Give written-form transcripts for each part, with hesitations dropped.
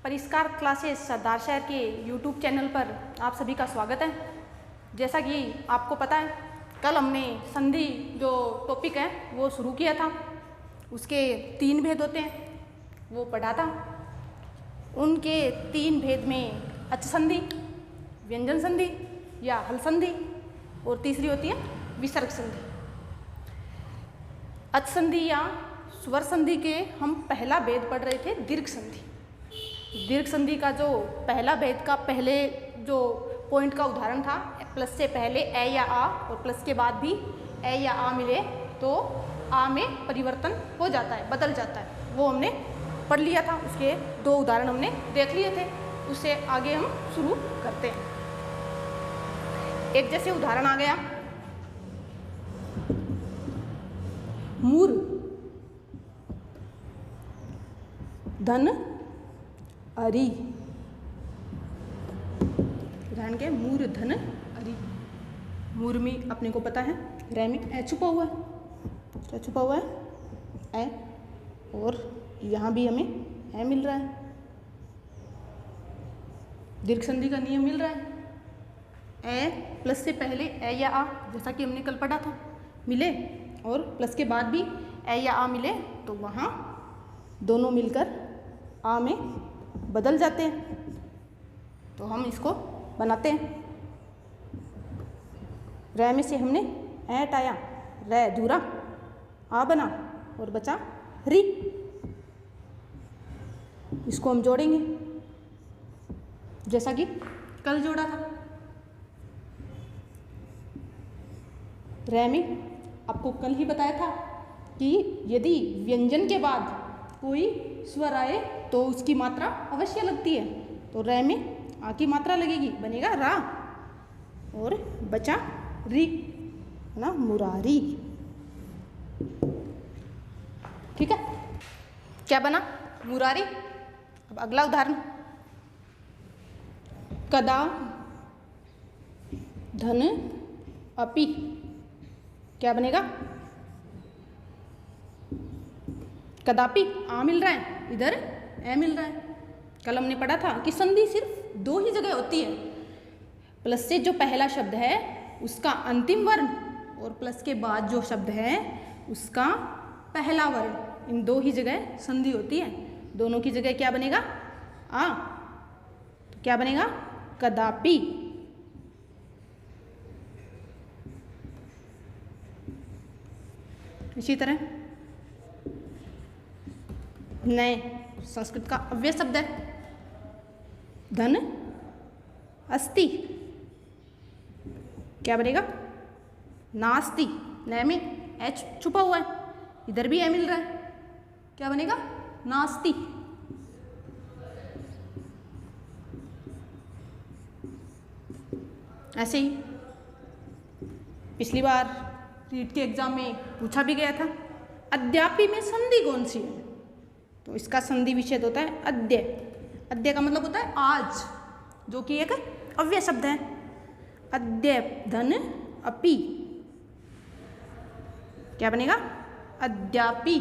परिष्कार क्लासेस सरदार शहर के यूट्यूब चैनल पर आप सभी का स्वागत है। जैसा कि आपको पता है, कल हमने संधि जो टॉपिक है वो शुरू किया था। उसके 3 भेद होते हैं वो पढ़ा था। उनके 3 भेद में अच संधि, व्यंजन संधि या हल संधि और तीसरी होती है विसर्ग संधि। अच संधि या स्वर संधि के हम पहला भेद पढ़ रहे थे दीर्घ संधि। दीर्घ संधि का जो पहला भेद का पहले जो पॉइंट का उदाहरण था, प्लस से पहले ए या आ और प्लस के बाद भी ए या आ मिले तो आ में परिवर्तन हो जाता है, बदल जाता है, वो हमने पढ़ लिया था। उसके 2 उदाहरण हमने देख लिए थे। उससे आगे हम शुरू करते हैं। एक जैसे उदाहरण आ गया, मूर धन अरी। उदाहरण के मूर धन अरी। मूर में अपने को पता है रै में ए छुपा हुआ है। क्या छुपा हुआ है? ए। और यहाँ भी हमें ए मिल रहा है। दीर्घ संधि का नियम मिल रहा है। ए प्लस से पहले ए या आ, जैसा कि हमने कल पढ़ा था, मिले और प्लस के बाद भी ए या आ मिले तो वहाँ दोनों मिलकर आ में बदल जाते हैं। तो हम इसको बनाते हैं। रै में से हमने ए हटाया, रै अधूरा, आ बना और बचा री। इसको हम जोड़ेंगे जैसा कि कल जोड़ा था। रै में आपको कल ही बताया था कि यदि व्यंजन के बाद कोई स्वर आए तो उसकी मात्रा अवश्य लगती है। तो रै में आ की मात्रा लगेगी, बनेगा रा और बचा री, है ना, मुरारी। ठीक है, क्या बना? मुरारी। अब अगला उदाहरण, कदा धन अपि। क्या बनेगा? कदापि आ मिल रहा है, इधर ए मिल रहा है। कल हमने पढ़ा था कि संधि सिर्फ 2 ही जगह होती है। प्लस से जो पहला शब्द है उसका अंतिम वर्ण और प्लस के बाद जो शब्द है उसका पहला वर्ण, इन 2 ही जगह संधि होती है। दोनों की जगह क्या बनेगा? आ। तो क्या बनेगा? कदापि। इसी तरह नए संस्कृत का अव्यय शब्द है धन अस्ति। क्या बनेगा? नास्ति। नए में एच छुपा हुआ है, इधर भी ए मिल रहा है। क्या बनेगा? नास्ति। ऐसे ही पिछली बार रीट के एग्जाम में पूछा भी गया था, अद्यापि में संधि कौन सी है? तो इसका संधि विच्छेद होता है अद्य। अद्य का मतलब होता है आज, जो कि एक अव्यय शब्द है। अद्य धन अपि। क्या बनेगा? अद्यापि।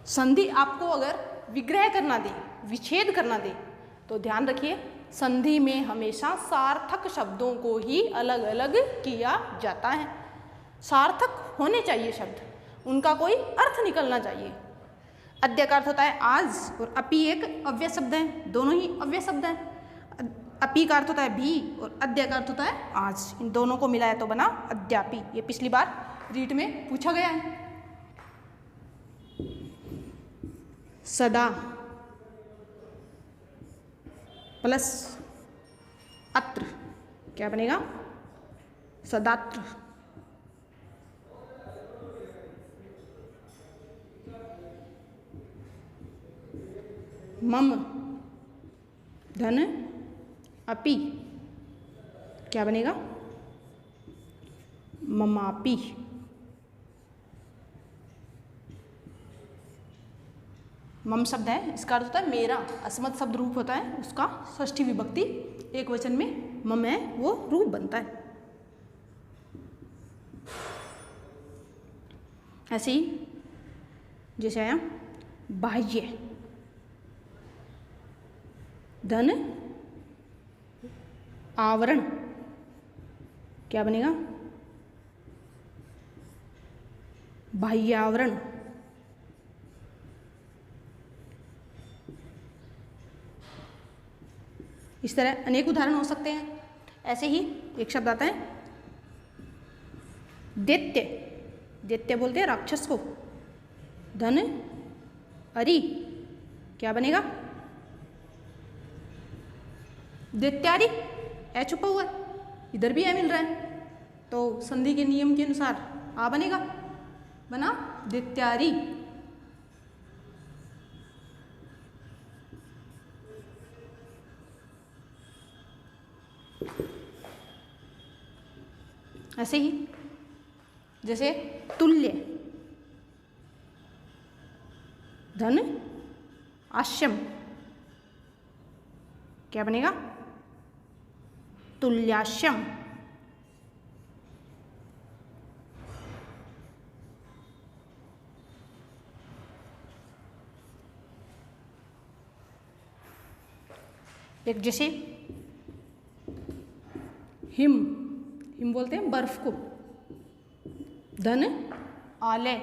संधि आपको अगर विग्रह करना दे, विच्छेद करना दे, तो ध्यान रखिए संधि में हमेशा सार्थक शब्दों को ही अलग अलग किया जाता है। सार्थक होने चाहिए शब्द, उनका कोई अर्थ निकलना चाहिए। अद्य का अर्थ होता है आज और अपि एक अव्यय शब्द है, दोनों ही अव्यय शब्द हैं। अपि का अर्थ होता है भी और अद्य का अर्थ होता है आज, इन दोनों को मिलाया तो बना अद्यापि। ये पिछली बार रीट में पूछा गया है। सदा प्लस अत्र। क्या बनेगा? सदात्र। मम धन अपि। क्या बनेगा? ममापि। मम शब्द है, इसका अर्थ होता है मेरा। अस्मत् शब्द रूप होता है, उसका षष्ठी विभक्ति एक वचन में मम है, वो रूप बनता है। ऐसे ही जैसे आया बाह्य, धन आवरण, क्या बनेगा? बाह्य आवरण। इस तरह अनेक उदाहरण हो सकते हैं। ऐसे ही एक शब्द आता है दैत्य। दैत्य बोलते हैं राक्षस को। धन अरि, क्या बनेगा? दैत्यारि, ए छुपा हुआ है, इधर भी ए मिल रहा है, तो संधि के नियम के अनुसार आ बनेगा, बना दैत्यारि। ऐसे ही जैसे तुल्य, धन आश्यम, क्या बनेगा? तुल्याश्यम। एक जैसे हिम, हिम बोलते हैं बर्फ को। धन आलय,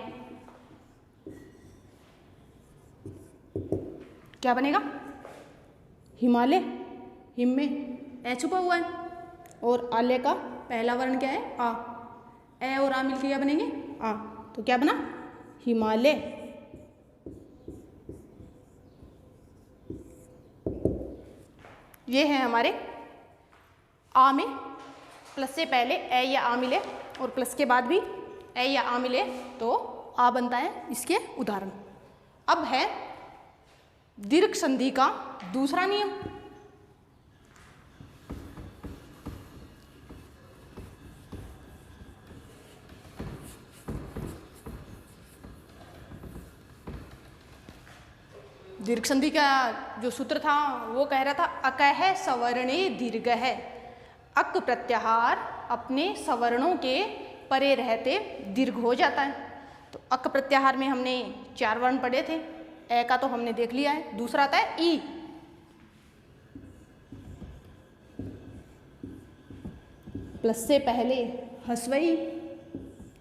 क्या बनेगा? हिमालय। हिम में ए छुपा हुआ है और आलय का पहला वर्ण क्या है? आ। ए और आ मिलकर क्या बनेंगे? आ। तो क्या बना? हिमालय। ये है हमारे आ में प्लस से पहले ए या आ मिले और प्लस के बाद भी ए या आ मिले तो आ बनता है, इसके उदाहरण। अब है दीर्घ संधि का दूसरा नियम। दीर्घ संधि का जो सूत्र था वो कह रहा था अकह सवर्णे दीर्घ है। अक प्रत्याहार अपने सवर्णों के परे रहते दीर्घ हो जाता है। तो अक प्रत्याहार में हमने 4 वर्ण पढ़े थे, ए का तो हमने देख लिया है। दूसरा आता है ई। प्लस से पहले हस्वई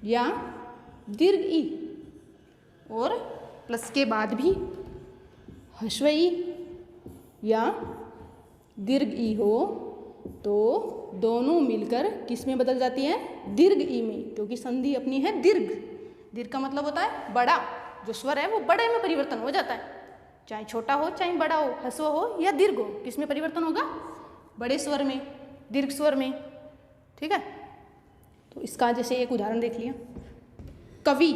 या दीर्घ ई और प्लस के बाद भी हस्वई या दीर्घ ई हो तो दोनों मिलकर किस में बदल जाती है? दीर्घ ई में, क्योंकि संधि अपनी है दीर्घ। दीर्घ का मतलब होता है बड़ा, जो स्वर है वो बड़े में परिवर्तन हो जाता है, चाहे छोटा हो चाहे बड़ा हो, ह्रस्व हो या दीर्घ हो, किस में परिवर्तन होगा? बड़े स्वर में, दीर्घ स्वर में। ठीक है, तो इसका जैसे एक उदाहरण देख लिया, कवि।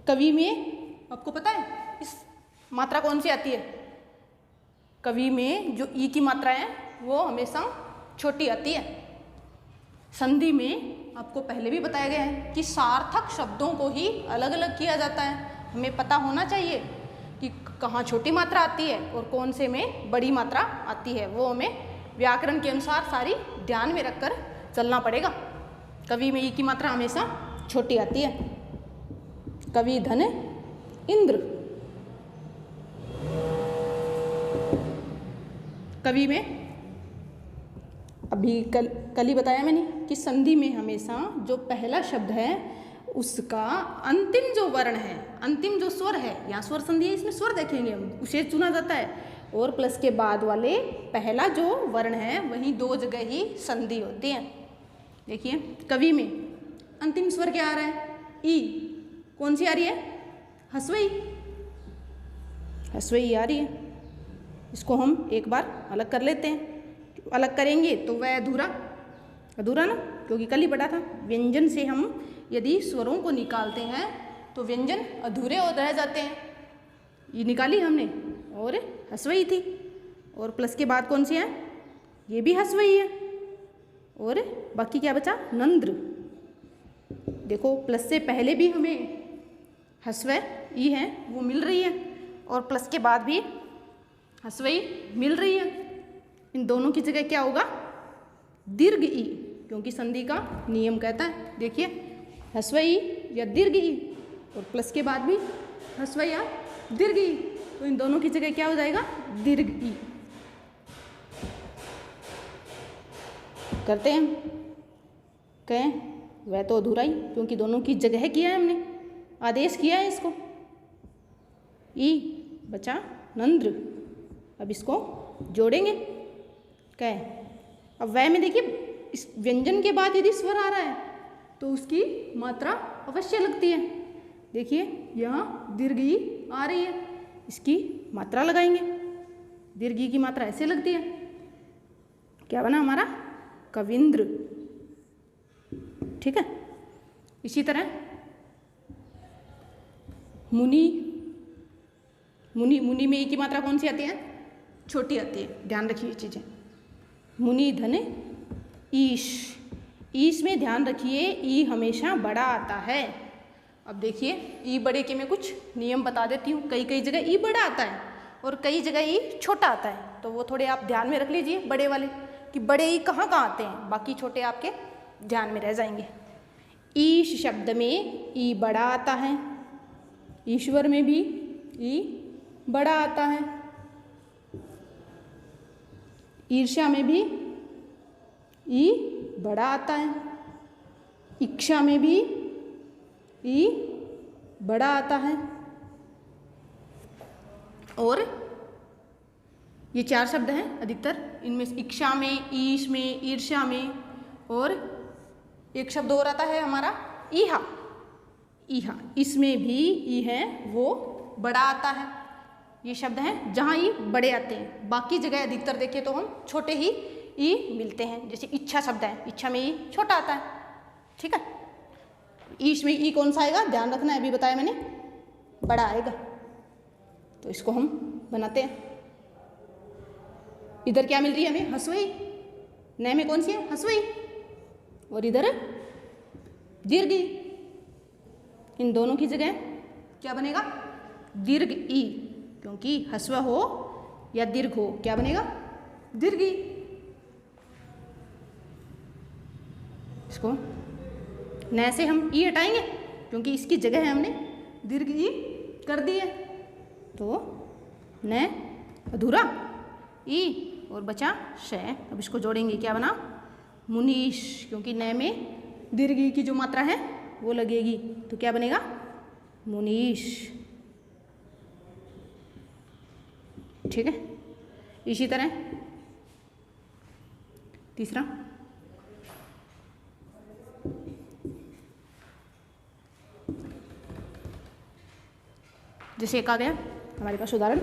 कवि में आपको पता है इस मात्रा कौन सी आती है? कवि में जो ई की मात्रा है वो हमेशा छोटी आती है। संधि में आपको पहले भी बताया गया है कि सार्थक शब्दों को ही अलग अलग किया जाता है। हमें पता होना चाहिए कि कहाँ छोटी मात्रा आती है और कौन से में बड़ी मात्रा आती है। वो हमें व्याकरण के अनुसार सारी ध्यान में रखकर चलना पड़ेगा। कवि में ई की मात्रा हमेशा छोटी आती है। कवि धन इंद्र। कवि में अभी कल ही बताया मैंने कि संधि में हमेशा जो पहला शब्द है उसका अंतिम जो वर्ण है, अंतिम जो स्वर है, यहाँ स्वर संधि है, इसमें स्वर देखेंगे हम, उसे चुना जाता है। और प्लस के बाद वाले पहला जो वर्ण है वहीं 2 जगह ही संधि होती है। देखिए कवि में अंतिम स्वर क्या आ रहा है? ई। कौन सी आ रही है? हस्वई। हस्वई आ रही है। इसको हम एक बार अलग कर लेते हैं। अलग करेंगे तो वह अधूरा ना, क्योंकि कल ही पढ़ा था व्यंजन से हम यदि स्वरों को निकालते हैं तो व्यंजन अधूरे और रह जाते हैं। ये निकाली हमने और हस्वई थी और प्लस के बाद कौन सी है? ये भी हस्वई है और बाकी क्या बचा? नंद्र। देखो प्लस से पहले भी हमें हस्व ई है वो मिल रही है और प्लस के बाद भी हस्वई मिल रही है। इन दोनों की जगह क्या होगा? दीर्घ ई, क्योंकि संधि का नियम कहता है। देखिए हस्वई या दीर्घ ई, और प्लस के बाद भी ह्रस्व या दीर्घ ई, तो इन दोनों की जगह क्या हो जाएगा? दीर्घ ई। करते हैं हम, कहें वह तो अधूरा ही, क्योंकि दोनों की जगह किया है हमने, आदेश किया है इसको। ई बचा नंद्र, अब इसको जोड़ेंगे। कहें अब वह में देखिए इस व्यंजन के बाद यदि स्वर आ रहा है तो उसकी मात्रा अवश्य लगती है। देखिए यहाँ दीर्घ ई आ रही है, इसकी मात्रा लगाएंगे। दीर्घ ई की मात्रा ऐसे लगती है, क्या बना हमारा? कविंद्र। ठीक है। इसी तरह मुनि, मुनि, मुनि में ई की मात्रा कौन सी आती है? छोटी आती है, ध्यान रखिए चीज़ें। मुनि धन ईश, ईश में ध्यान रखिए ई हमेशा बड़ा आता है। अब देखिए ई बड़े के मैं कुछ नियम बता देती हूँ। कई कई जगह ई बड़ा आता है और कई जगह ई छोटा आता है, तो वो थोड़े आप ध्यान में रख लीजिए बड़े वाले, कि बड़े ई कहाँ कहाँ आते हैं, बाकी छोटे आपके ध्यान में रह जाएंगे। ईश शब्द में ई बड़ा आता है, ईश्वर में भी ई बड़ा आता है, ईर्ष्या में भी ई बड़ा आता है, इच्छा में भी ई बड़ा आता है, और ये 4 शब्द हैं अधिकतर, इनमें इच्छा में, ईश में, ईर्ष्या में, और एक शब्द और आता है हमारा ईहा, ईहा, इसमें भी ई है वो बड़ा आता है। ये शब्द हैं जहाँ ई बड़े आते हैं, बाकी जगह अधिकतर देखें तो हम छोटे ही ई मिलते हैं। जैसे इच्छा शब्द है, इच्छा में ई छोटा आता है। ठीक है। ईश में ई कौन सा आएगा? ध्यान रखना है, अभी बताया मैंने, बड़ा आएगा। तो इसको हम बनाते हैं। इधर क्या मिल रही है हमें? हस्व ई। न में कौन सी है? हस्व ई, और इधर दीर्घ ई। इन दोनों की जगह क्या बनेगा? दीर्घ ई, क्योंकि हस्व हो या दीर्घ हो क्या बनेगा? दीर्घ ई। इसको न से हम ई हटाएंगे, क्योंकि इसकी जगह है हमने दीर्घ ई कर दी है, तो न अधूरा ई और बचा शय। अब इसको जोड़ेंगे, क्या बना? मुनीश, क्योंकि न में दीर्घ ई की जो मात्रा है वो लगेगी, तो क्या बनेगा? मुनीश। ठीक है। इसी तरह तीसरा, जैसे एक आ गया हमारे पास उदाहरण,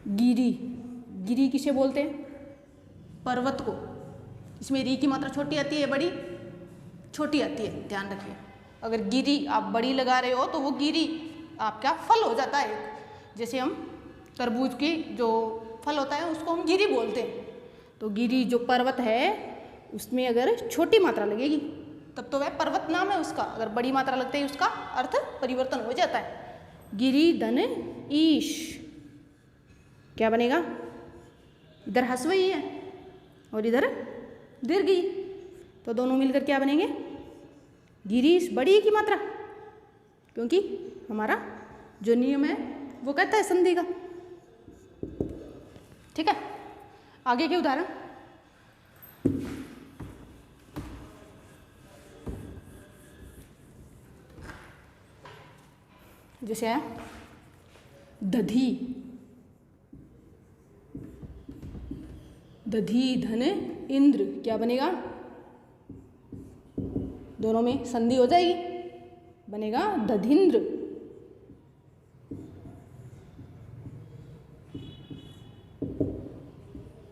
गिरी। गिरी किसे बोलते हैं? पर्वत को। इसमें री की मात्रा छोटी आती है, बड़ी? छोटी आती है, ध्यान रखिए। अगर गिरी आप बड़ी लगा रहे हो तो वो गिरी आपका फल हो जाता है। जैसे हम तरबूज की जो फल होता है उसको हम गिरी बोलते हैं। तो गिरी जो पर्वत है उसमें अगर छोटी मात्रा लगेगी तब तो वह पर्वत नाम है उसका, अगर बड़ी मात्रा लगते ही उसका अर्थ परिवर्तन हो जाता है। गिरी धन ईश, क्या बनेगा? इधर हस्व ई है और इधर दीर्घ ई, तो दोनों मिलकर क्या बनेंगे? गिरीश, बड़ी की मात्रा, क्योंकि हमारा जो नियम है वो कहता है संधि का। ठीक है। आगे के उदाहरण, जैसे है दधी। दधी धन इंद्र, क्या बनेगा? दोनों में संधि हो जाएगी, बनेगा दधिंद्र।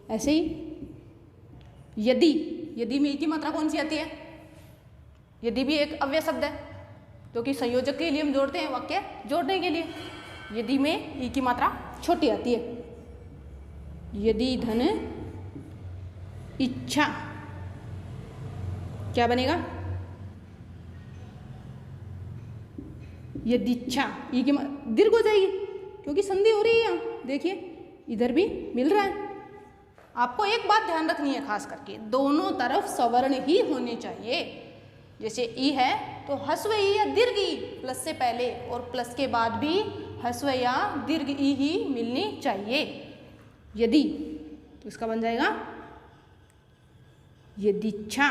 ऐसे ही यदि, यदि में ई की मात्रा कौन सी आती है? यदि भी एक अव्यय शब्द है, जो कि संयोजक के लिए हम जोड़ते हैं वाक्य जोड़ने के लिए। यदि में ई की मात्रा छोटी आती है। यदि धन इच्छा, क्या बनेगा? यदि इच्छा, ई की दीर्घ हो जाएगी क्योंकि संधि हो रही है यहाँ। देखिए इधर भी मिल रहा है। आपको एक बात ध्यान रखनी है खास करके, दोनों तरफ सवर्ण ही होने चाहिए। जैसे ई है तो ह्रस्व ई या दीर्घ ई प्लस से पहले और प्लस के बाद भी ह्रस्व या दीर्घ ई ही मिलनी चाहिए। यदि, तो इसका बन जाएगा यदीच्छा।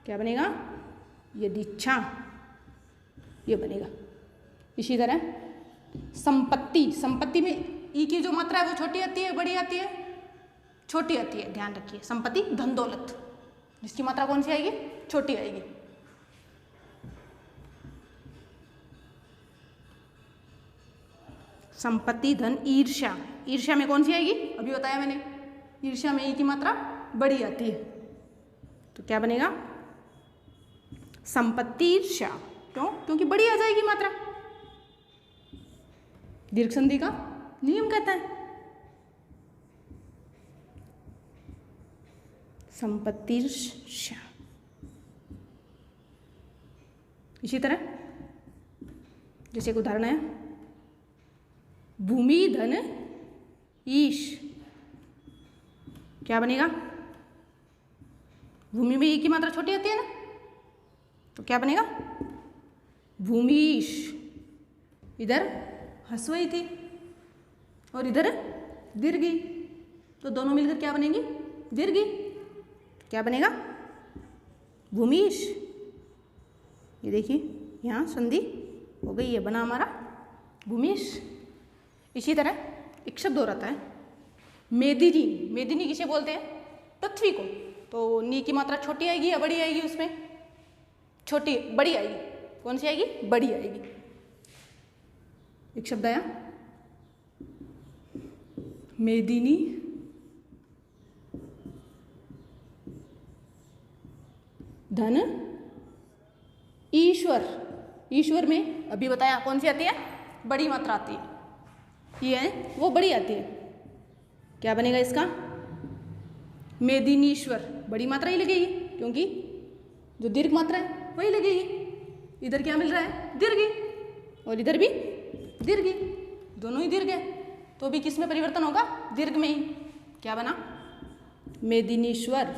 क्या बनेगा? यदीच्छा, ये बनेगा। इसी तरह संपत्ति, संपत्ति में ई की जो मात्रा है वो छोटी आती है बड़ी आती है? छोटी आती है, ध्यान रखिए। संपत्ति धन दौलत, जिसकी मात्रा कौन सी आएगी? छोटी आएगी। संपत्ति धन ईर्ष्या, ईर्ष्या में कौन सी आएगी? अभी बताया मैंने, ईर्ष्या में ई की मात्रा बड़ी आती है। तो क्या बनेगा? संपत्ति ईर्ष्या। क्यों? क्योंकि बड़ी आ जाएगी मात्रा, दीर्घ संधि का नियम कहता है। संपत्ति ईर्ष्या। इसी तरह जैसे एक उदाहरण है, भूमि धन ईश। क्या बनेगा? भूमि में ई की मात्रा छोटी आती है ना, तो क्या बनेगा? भूमीश। इधर ह्रस्व ई थी और इधर दीर्घी, तो दोनों मिलकर क्या बनेंगी? दीर्घी। क्या बनेगा? भूमीश। ये देखिए यहाँ संधि हो गई, ये बना हमारा भूमीश। इसी तरह एक शब्द और आता है मेदिनी। मेदिनी किसे बोलते हैं? पृथ्वी को। तो नी की मात्रा छोटी आएगी या बड़ी आएगी? उसमें छोटी, बड़ी आएगी। कौन सी आएगी? बड़ी आएगी। एक शब्द आया मेदिनी धन ईश्वर। ईश्वर में अभी बताया कौन सी आती है? बड़ी मात्रा आती है। ये है वो बड़ी आती है। क्या बनेगा इसका? मेदिनीश्वर। बड़ी मात्रा ही लगेगी क्योंकि जो दीर्घ मात्रा है वही लगेगी। इधर क्या मिल रहा है? दीर्घी, और इधर भी दीर्घी, दोनों ही दीर्घ है, तो भी किस में परिवर्तन होगा? दीर्घ में ही। क्या बना? मेदिनीश्वर।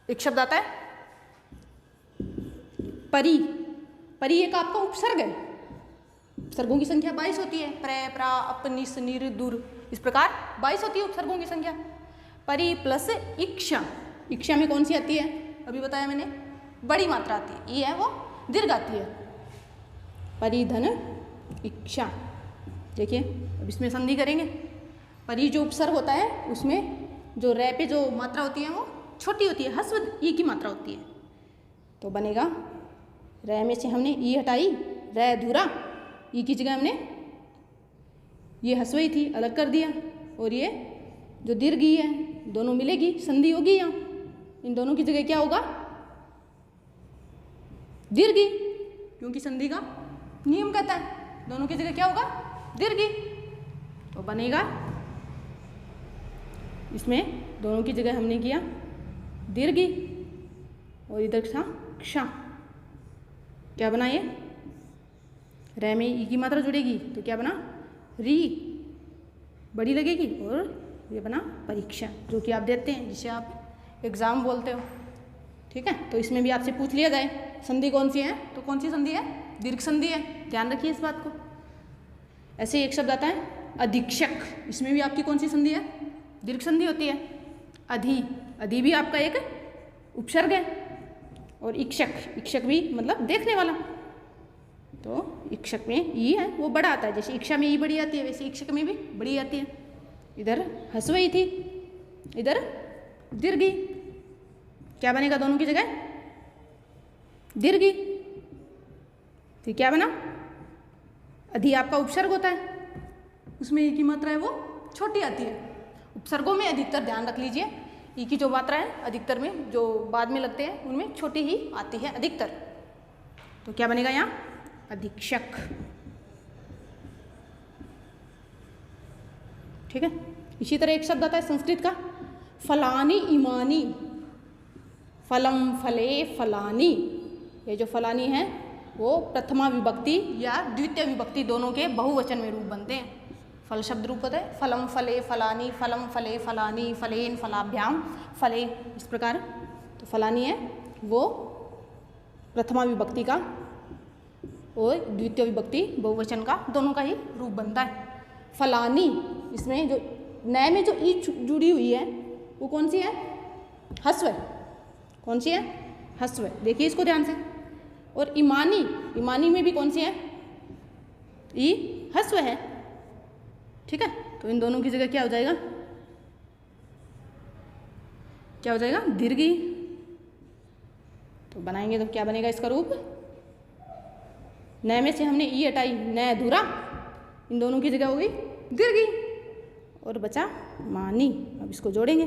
एक शब्द आता है परी। परी एक आपका उपसर्ग है। उपसर्गों की संख्या 22 होती है। प्र, प्रा, अप, निस, निर, दुर, इस प्रकार 22 होती है उपसर्गों की संख्या। परी प्लस इक्षा। इक्षा में कौन सी आती है? अभी बताया मैंने, बड़ी मात्रा आती है। ये है वो दीर्घ आती है। परिधन इक्षा। देखिए अब इसमें संधि करेंगे। परी जो उपसर्ग होता है उसमें जो रै पे जो मात्रा होती है वो छोटी होती है, ह्रस्व ई की मात्रा होती है। तो बनेगा रै में से हमने ई हटाई, रै अधूरा, ई की जगह हमने ये ह्रस्व ई थी अलग कर दिया, और ये जो दीर्घ ई है दोनों मिलेगी, संधि होगी यहाँ। इन दोनों की जगह क्या होगा? दीर्घ ई, क्योंकि संधि का नियम कहता है दोनों की जगह क्या होगा? दीर्घ ई। तो बनेगा इसमें दोनों की जगह हमने किया दीर्घ, और इधर था क्ष। क्या बना ये? रै में ई की मात्रा जुड़ेगी तो क्या बना? री, बड़ी लगेगी, और ये बना परीक्षा, जो कि आप देते हैं, जिसे आप एग्जाम बोलते हो। ठीक है, तो इसमें भी आपसे पूछ लिया जाए संधि कौन सी है, तो कौन सी संधि है? दीर्घ संधि है। ध्यान रखिए इस बात को। ऐसे एक शब्द आता है अधीक्षक। इसमें भी आपकी कौन सी संधि है? दीर्घ संधि होती है। अधि, अधि भी आपका एक उपसर्ग है। और इक्षक, इक्षक भी मतलब देखने वाला। तो इक्षक में ई है वो बड़ा आता है। जैसे इक्षा में ई बड़ी आती है वैसे इक्षक में भी बड़ी आती है। इधर ह्रस्व ई थी, इधर दीर्घी। क्या बनेगा दोनों की जगह? दीर्घी। फिर क्या बना? अधि आपका उपसर्ग होता है, उसमें ई की मात्रा है वो छोटी आती है। उपसर्गों में अधिकतर ध्यान रख लीजिए, ई की जो मात्रा है अधिकतर में जो बाद में लगते हैं उनमें छोटी ही आती है अधिकतर। तो क्या बनेगा यहाँ? अधीक्षक। ठीक है। इसी तरह एक शब्द आता है संस्कृत का फलानी इमानी, फलम फले फलानी। ये जो फलानी है वो प्रथमा विभक्ति या द्वितीय विभक्ति दोनों के बहुवचन में रूप बनते हैं। फल शब्द रूप होता है फलम फले फलानी, फलम फले फलानी, फलेन फलाभ्याम फले, इस प्रकार। तो फलानी है वो प्रथमा विभक्ति का और द्वितीय विभक्ति बहुवचन का दोनों का ही रूप बनता है। फलानी, इसमें जो नए में जो ई जुड़ी हुई है वो कौन सी है? हस्व। कौन सी है? हस्व। देखिए इसको ध्यान से। और इमानी, इमानी में भी कौन सी है? ई हस्व है। ठीक है, तो इन दोनों की जगह क्या हो जाएगा? क्या हो जाएगा? दीर्घी। तो बनाएंगे तो क्या बनेगा इसका रूप? नए में से हमने ई हटाई, नए अधूरा, इन दोनों की जगह हो गई दीर्घी और बचा मानी। अब इसको जोड़ेंगे,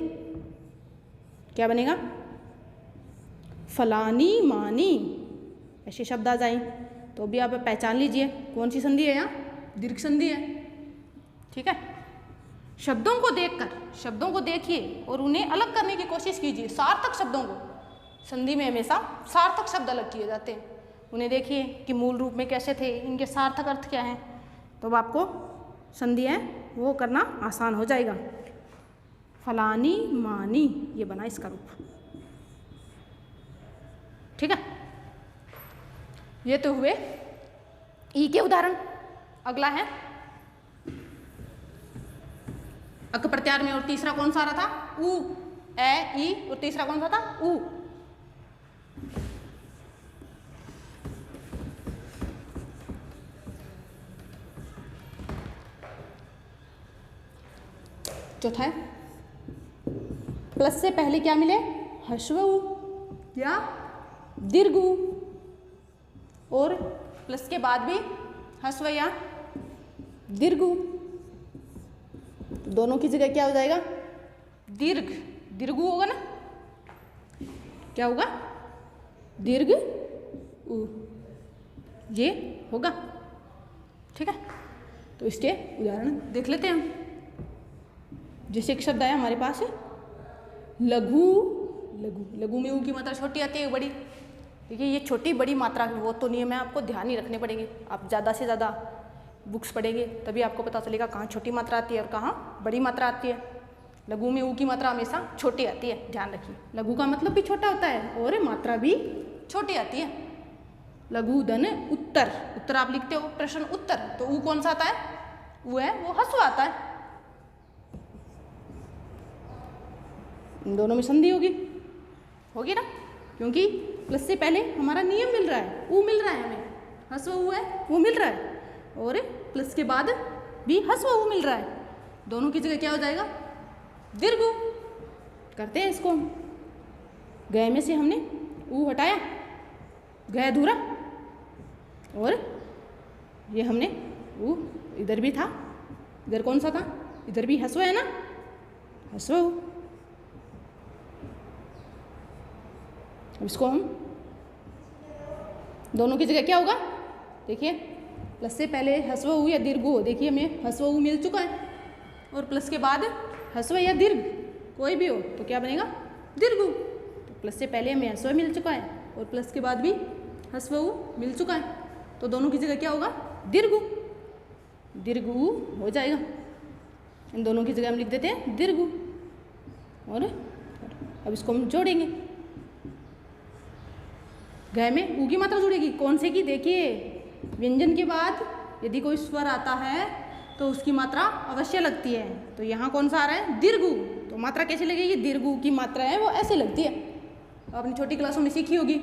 क्या बनेगा? फलानी मानी, ऐसे शब्द आ जाएं। तो भी आप पहचान लीजिए कौन सी संधि है यहाँ? दीर्घ संधि है। ठीक है, शब्दों को देखकर, शब्दों को देखिए और उन्हें अलग करने की कोशिश कीजिए। सार्थक शब्दों को, संधि में हमेशा सार्थक शब्द अलग किए जाते हैं, उन्हें देखिए कि मूल रूप में कैसे थे, इनके सार्थक अर्थ क्या हैं। तो अब आपको संधि है वो करना आसान हो जाएगा। फलानी मानी, ये बना इसका रूप। ठीक है, ये तो हुए ई के उदाहरण। अगला है अक प्रत्याहार में, और तीसरा कौन सा आ रहा था? उ, ए, ई, और तीसरा कौन सा था? उ। चौथा है प्लस से पहले क्या मिले? हस्व उ या दीर्घ उ, और प्लस के बाद भी हस्व या दीर्घ उ। दोनों की जगह क्या हो जाएगा? दीर्घ, दीर्घ होगा ना? क्या होगा? दीर्घ उ, ये होगा। ठीक है, तो इसके उदाहरण देख लेते हैं हम। जैसे एक शब्द आया हमारे पास लघु, लघु, लघु में ऊ की मात्रा छोटी आती है, बड़ी। देखिए ये छोटी बड़ी मात्रा वो तो नियम है, आपको ध्यान ही रखने पड़ेंगे। आप ज़्यादा से ज़्यादा बुक्स पढ़ेंगे तभी आपको पता चलेगा कहाँ छोटी मात्रा आती है और कहाँ बड़ी मात्रा आती है। लघु में ऊ की मात्रा हमेशा छोटी आती है, ध्यान रखिए। लघु का मतलब भी छोटा होता है और मात्रा भी छोटी आती है। लघु धन उत्तर, उत्तर आप लिखते हो प्रश्न उत्तर, तो ऊ कौन सा आता है? ऊ है वो हस्व आता है। इन दोनों में संधि होगी, होगी ना? क्योंकि प्लस से पहले हमारा नियम मिल रहा है, ऊ मिल रहा है हमें, हस्व ऊ है वो मिल रहा है, और प्लस के बाद भी हस्व ऊ मिल रहा है। दोनों की जगह क्या हो जाएगा? दीर्घ ऊ। करते हैं इसको। गए में से हमने ऊ हटाया, गए अधूरा, और ये हमने ऊ इधर भी था, इधर कौन सा था? इधर भी हस्व है ना, हस्व ऊ। अब इसको हम दोनों की जगह क्या होगा? देखिए प्लस से पहले हस्व ऊ या दीर्घ ऊ, देखिए हमें हस्व ऊ मिल चुका है, और प्लस के बाद हस्व या दीर्घ कोई भी हो तो क्या बनेगा? दीर्घ ऊ। तो प्लस से पहले हमें हस्व मिल चुका है और प्लस के बाद भी हस्व ऊ मिल चुका है, तो दोनों की जगह क्या होगा? दीर्घ ऊ। दीर्घ ऊ हो जाएगा। इन दोनों की जगह हम लिख देते हैं दीर्घ ऊ, और अब इसको हम जोड़ेंगे। गए में ऊ की मात्रा जुड़ेगी, कौन से की? देखिए व्यंजन के बाद यदि कोई स्वर आता है तो उसकी मात्रा अवश्य लगती है। तो यहाँ कौन सा आ रहा है? दीर्घ ऊ। तो मात्रा कैसे लगेगी? दीर्घ ऊ की मात्रा है वो ऐसे लगती है, आपने छोटी क्लासों में सीखी होगी।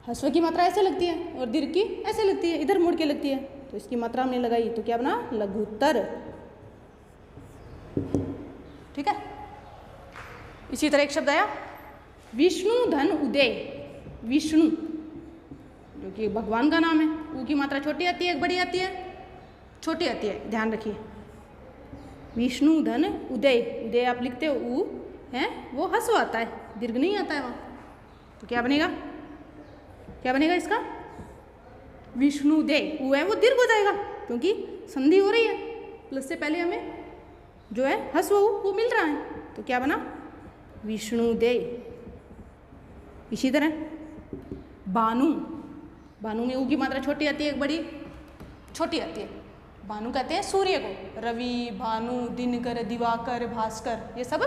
हस्व की मात्रा ऐसे लगती है और दीर्घ की ऐसे लगती है, इधर मुड़ के लगती है। तो इसकी मात्रा हमने लगाई तो क्या बना? लघुत्तर। ठीक है, इसी तरह एक शब्द आया विष्णु धन उदय। विष्णु जो कि भगवान का नाम है, ऊ की मात्रा छोटी आती है बड़ी आती है? छोटी आती है, ध्यान रखिए। विष्णु धन उदय, उदय आप लिखते हो ऊ है वो हस्व आता है, दीर्घ नहीं आता है वहाँ। तो क्या बनेगा? क्या बनेगा इसका? विष्णु दे, ऊ है वो दीर्घ हो जाएगा क्योंकि संधि हो रही है। प्लस से पहले हमें जो है हस्व वो मिल रहा है, तो क्या बना विष्णु दे। इसी तरह भानु, भानु में ऊ की मात्रा छोटी आती है, एक बड़ी छोटी आती है। भानु कहते हैं सूर्य को, रवि, भानु, दिनकर, दिवाकर, भास्कर, ये सब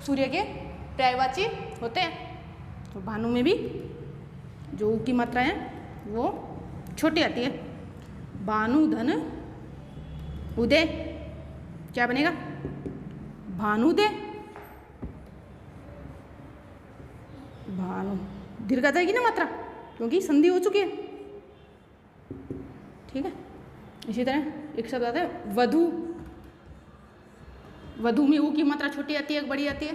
सूर्य के पर्यायवाची होते हैं। तो भानु में भी जो ऊ की मात्रा है वो छोटी आती है। भानु धन उदय, क्या बनेगा भानुदय। भानु दीर्घ आ जाएगी ना मात्रा, क्योंकि संधि हो चुकी है। ठीक है। इसी तरह एक शब्द आता है वधु, वधु में ऊ की मात्रा छोटी आती है, एक बड़ी आती है।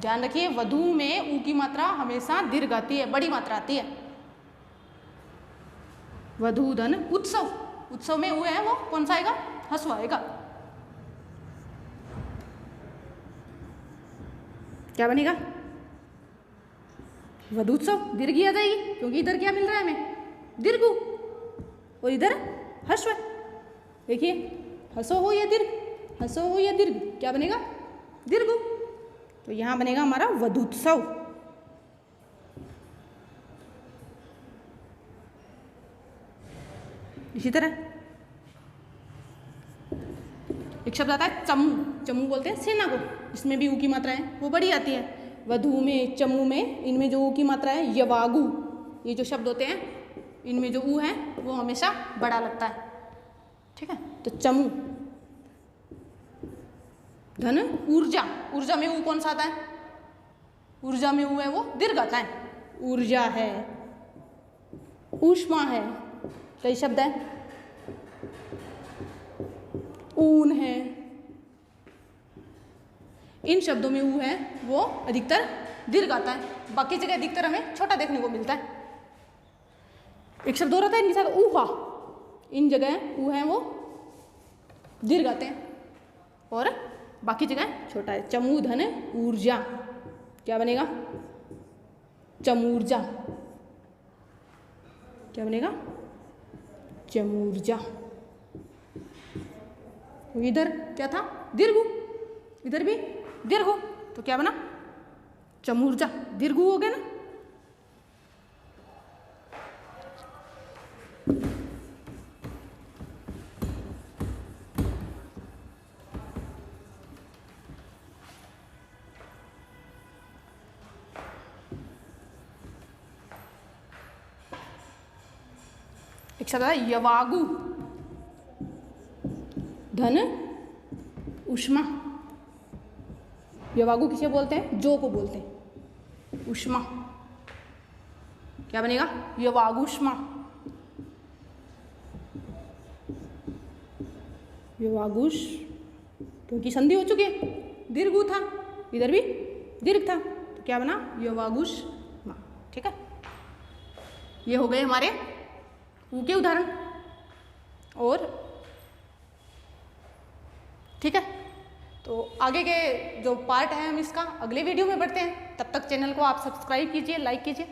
ध्यान रखिए वधु में ऊ की मात्रा हमेशा दीर्घ आती है, बड़ी मात्रा आती है। वधु धन उत्सव, उत्सव में ऊ है वो कौन सा आएगा हस्व आएगा। क्या बनेगा वधुत्सव, दीर्घ आ जाएगी, क्योंकि इधर क्या मिल रहा है हमें दीर्घ, और इधर हस्व। देखिए हसो हो या दीर्घ, हसो हो या दीर्घ, क्या बनेगा दीर्घ। तो यहां बनेगा हमारा वधुत्सव। इसी तरह एक शब्द आता है चमू, चमू बोलते हैं सेना को, इसमें भी ऊ की मात्रा है वो बड़ी आती है। वधु में, चमू में, इनमें जो ऊ की मात्रा है यवागु, ये जो शब्द होते हैं इनमें जो ऊ है वो हमेशा बड़ा लगता है। ठीक है। तो चमू धन ऊर्जा, ऊर्जा में ऊ कौन सा आता है, ऊर्जा में ऊ है वो दीर्घ आता है। ऊर्जा है, ऊष्मा है, कई शब्द है, ऊन है, इन शब्दों में ऊ है वो अधिकतर दीर्घ आता है, बाकी जगह अधिकतर हमें छोटा देखने को मिलता है। एक शब्द और आता है इनके साथ ऊहा, इन जगह ऊ है वो दीर्घ आते हैं और बाकी जगह छोटा है। चमू धन ऊर्जा, क्या बनेगा चमूर्जा, क्या बनेगा चमूर्जा। इधर क्या था दीर्घ, इधर भी दीर्घ, तो क्या बना चमूर्जा, दीर्घ हो गया ना। एक शब्द है यवागु, धन उष्मा। यवागु किसे बोलते हैं, जो को बोलते हैं, उष्मा, क्या बनेगा यवागुष्मा, यवागुष, क्योंकि संधि हो चुकी है, दीर्घ था, इधर भी दीर्घ था, तो क्या बना यवागुष्मा। ठीक है। ये हो गए हमारे ऊ के उदाहरण। और ठीक है, तो आगे के जो पार्ट है हम इसका अगले वीडियो में बढ़ते हैं। तब तक चैनल को आप सब्सक्राइब कीजिए, लाइक कीजिए।